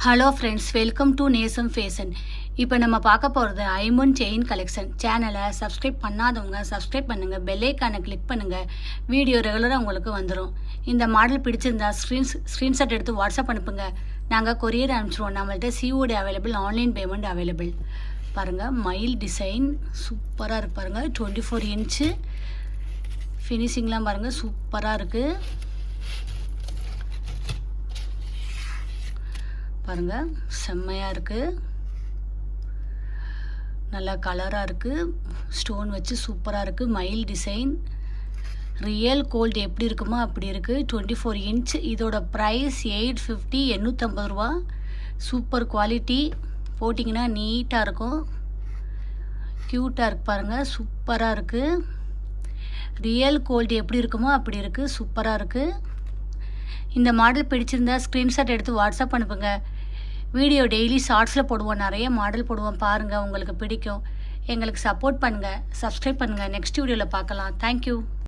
Hello friends, welcome to நேசம் fashion. இப்போ நம்ம பார்க்க போகிறது ஐமன் செயின் கலெக்ஷன். சேனலை சப்ஸ்கிரைப் பண்ணாதவங்க சப்ஸ்கிரைப் பண்ணுங்கள், பெல் ஐக்கானை கிளிக் பண்ணுங்கள். வீடியோ ரெகுலராக உங்களுக்கு வந்துடும். இந்த மாடல் பிடிச்சிருந்தா ஸ்க்ரீன்ஷாட் எடுத்து வாட்ஸ்அப் அனுப்புங்க. நாங்கள் கொரியர் அனுப்பிச்சிடுவோம். நம்மள்ட்ட COD available, online payment available. பாருங்கள், மயில் டிசைன் சூப்பராக இருக்கு. பாருங்கள், 24 இன்ச்சு ஃபினிஷிங்லாம் பாருங்கள், சூப்பராக இருக்குது. பாருங்கள், செம்மையாக இருக்குது. நல்லா கலராக இருக்குது. ஸ்டோன் வச்சு சூப்பராக இருக்குது. மயில் டிசைன், ரியல் கோல்டு எப்படி இருக்குமோ அப்படி இருக்குது. 24 இன்ச். இதோட ப்ரைஸ் 850, 850 ரூபா. Super quality. போட்டிங்கன்னா நீட்டாக இருக்கும், க்யூட்டாக இருக்குது. பாருங்கள், சூப்பராக இருக்குது. ரியல் கோல்டு எப்படி இருக்குமோ அப்படி இருக்குது, சூப்பராக இருக்குது. இந்த மாடல் பிடிச்சிருந்தா ஸ்க்ரீன்ஷாட் எடுத்து வாட்ஸ்அப் அனுப்புங்க. வீடியோ டெய்லி ஷார்ட்ஸில் போடுவோம், நிறைய மாடல் போடுவோம். பாருங்கள், உங்களுக்கு பிடிக்கும். எங்களுக்கு சப்போர்ட் பண்ணுங்கள், சப்ஸ்கிரைப் பண்ணுங்கள். நெக்ஸ்ட் வீடியோவில் பார்க்கலாம். தேங்க்யூ.